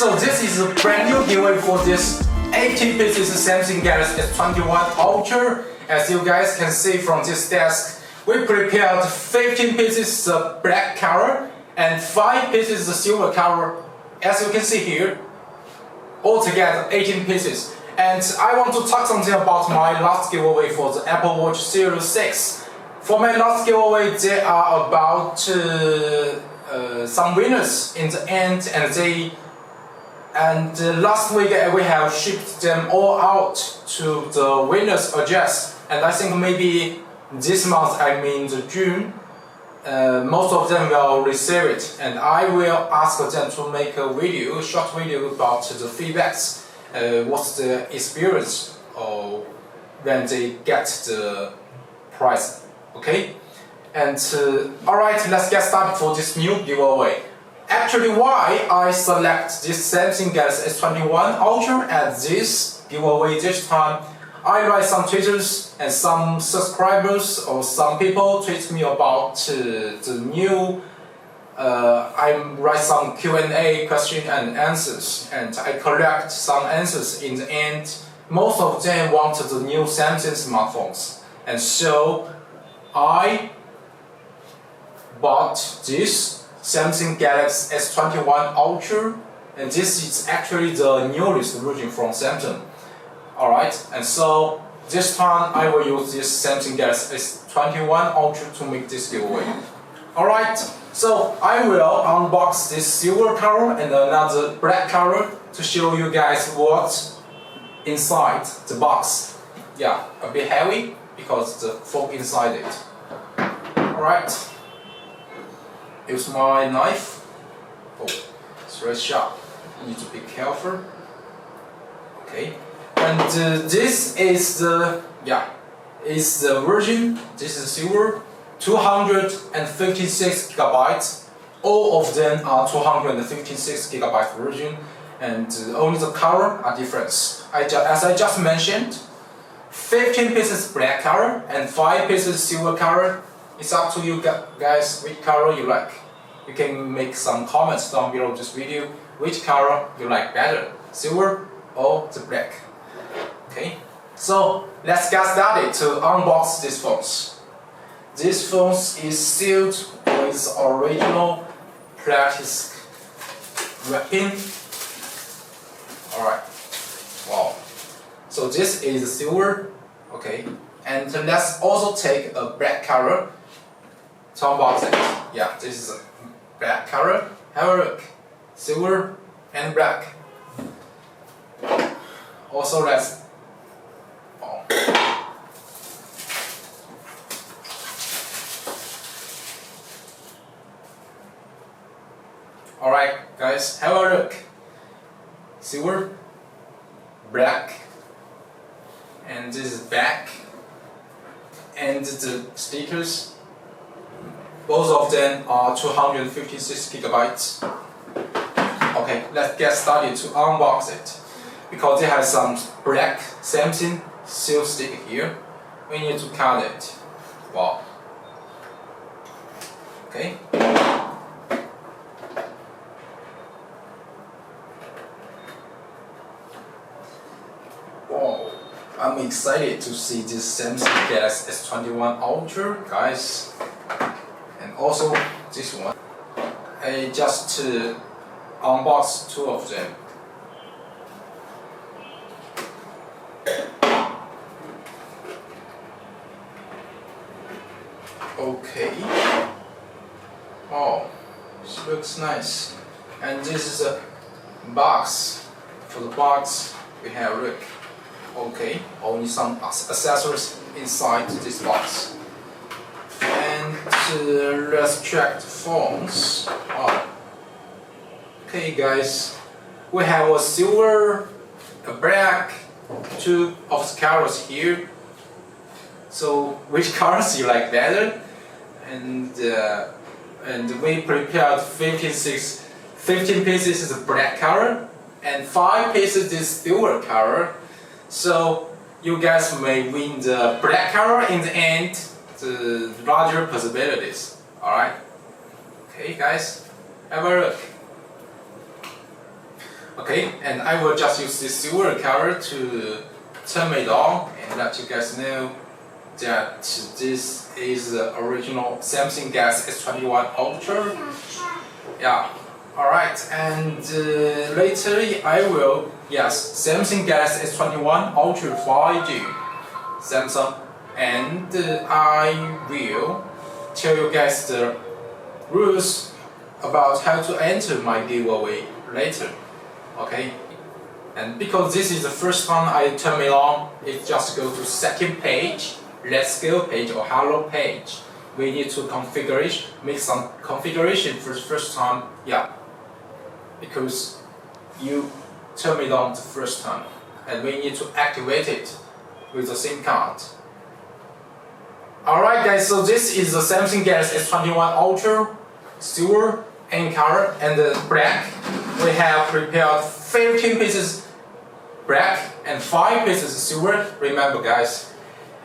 So this is a brand new giveaway for this 80 pieces Samsung Galaxy S21 Ultra. As you guys can see from this desk, we prepared 15 pieces of black color and 5 pieces of silver color. As you can see here, altogether 18 pieces. And I want to talk something about my last giveaway for the Apple Watch Series 6. For my last giveaway, there are about some winners in the end, and last week we have shipped them all out to the winner's address. And I think maybe this month, I mean the June, most of them will receive it, and I will ask them to make a video, short video about the feedbacks, what's the experience when they get the prize. Okay, and alright, let's get started for this new giveaway. Actually, why I select this Samsung Galaxy S21 Ultra at this giveaway this time, I write some tweets and some subscribers or some people tweet me about the new, I write some Q&A question and answers, and I collect some answers. In the end, most of them wanted the new Samsung smartphones, and so I bought this Samsung Galaxy S21 Ultra, and this is actually the newest version from Samsung. Alright, and so this time I will use this Samsung Galaxy S21 Ultra to make this giveaway. Alright, so I will unbox this silver color and another black color to show you guys what's inside the box. Yeah, a bit heavy because the phone inside it. Alright, use my knife. Oh, it's very sharp. You need to be careful. Okay. And this is the version. This is silver, 256 gigabytes. All of them are 256 gigabyte version, and only the color are different. As I just mentioned, 15 pieces black color and 5 pieces silver color. It's up to you guys which color you like. You can make some comments down below this video which color you like better, silver or the black. Okay, so let's get started to unbox these phones. This phone is sealed with original plastic wrapping. Alright, wow. So this is silver, okay, and let's also take a black color to unbox it. Yeah, this is a black color. Have a look, silver and black. Also, let's Alright guys, have a look. Silver, black, and this is black, and the stickers, both of them are 256 gigabytes. Okay, let's get started to unbox it. Because they have some black Samsung seal stick here, we need to cut it. Wow. Okay. Wow. I'm excited to see this Samsung Galaxy S21 Ultra, guys. And also this one. I just unboxed 2 of them. Okay. Oh, this looks nice. And this is a box. For the box, we have look. Okay, only some accessories inside this box. And let's check the phones. Oh. Okay, guys, we have a silver, a black, 2 of the colors here. So which colors you like better? And we prepared 15 pieces of black color and 5 pieces this silver color. So you guys may win the black color in the end, the larger possibilities. Alright? Okay guys, have a look. Okay, and I will just use this silver color to turn it on and let you guys know that this is the original Samsung Galaxy S21 Ultra. Yeah, alright, and later I will, yes, Samsung Galaxy S21 Ultra 5G Samsung, and I will tell you guys the rules about how to enter my giveaway later. Okay, and because this is the first time I turn it on, it just go to second page, let's go page or hello page. We need to make some configuration for the first time, yeah, because you turn it on the first time, and we need to activate it with the SIM card. Alright guys, so this is the Samsung Galaxy S21 Ultra, silver and color, and the black. We have prepared 15 pieces black and 5 pieces silver, remember guys.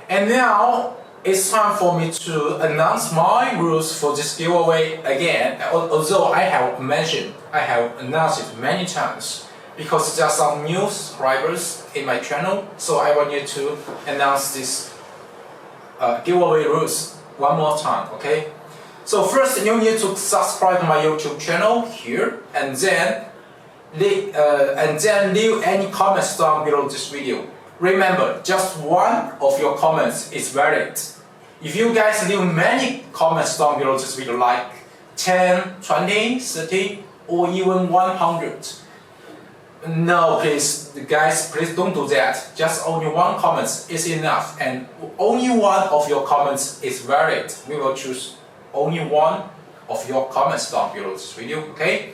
And now it's time for me to announce my rules for this giveaway again, although I have announced it many times, because there are some new subscribers in my channel, so I want you to announce this giveaway rules one more time, okay? So first you need to subscribe to my YouTube channel here, and then leave any comments down below this video. Remember, just one of your comments is valid. If you guys leave many comments down below this video, like 10, 20, 30, or even 100, no, please, guys, please don't do that. Just only one comment is enough, and only one of your comments is valid. We will choose only one of your comments down below this video, okay?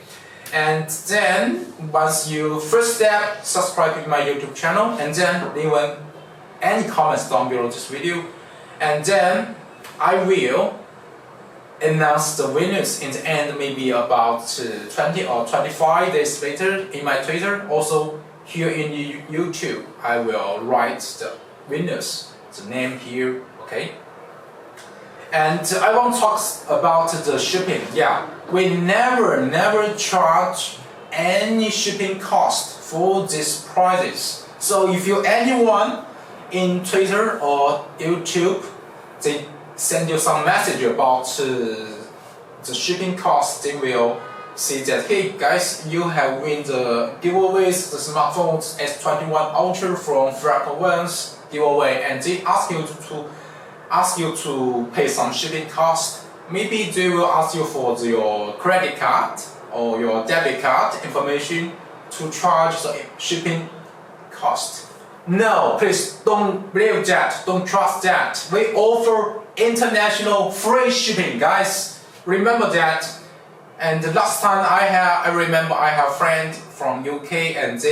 And then, once you first step, subscribe to my YouTube channel, and then leave any comments down below this video, and then I will announce the winners in the end, maybe about 20 or 25 days later in my Twitter. Also here in YouTube, I will write the winners, the name here, okay? And I want to talk about the shipping. Yeah, we never charge any shipping cost for these prices. So if you anyone in Twitter or YouTube, they send you some message about the shipping cost, they will say that, hey guys, you have win the giveaways, the smartphone S21 Ultra from Franklin's giveaway, and they ask you to pay some shipping cost. Maybe they will ask you for your credit card or your debit card information to charge the shipping cost. No, please don't believe that, don't trust that. We offer international free shipping, guys. Remember that. And the last time I remember I have a friend from UK, and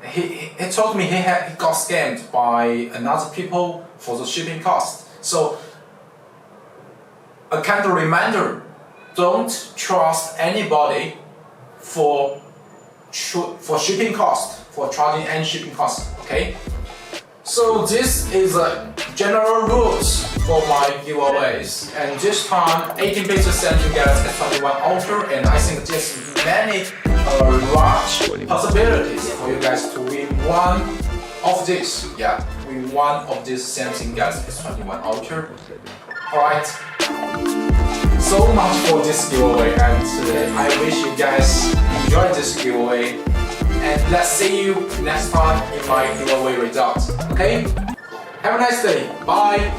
he told me he got scammed by another people for the shipping cost. So a kind of reminder, don't trust anybody for shipping cost, for charging any shipping cost, okay? So this is a general rules for my giveaways, and this time 18 pieces Samsung Galaxy S21 Ultra, and I think there's many large possibilities for you guys to win one of this. Yeah, win one of this Samsung Galaxy S21 Ultra. Alright, so much for this giveaway, and I wish you guys enjoyed this giveaway. And let's see you next time in my giveaway results. Okay? Have a nice day. Bye.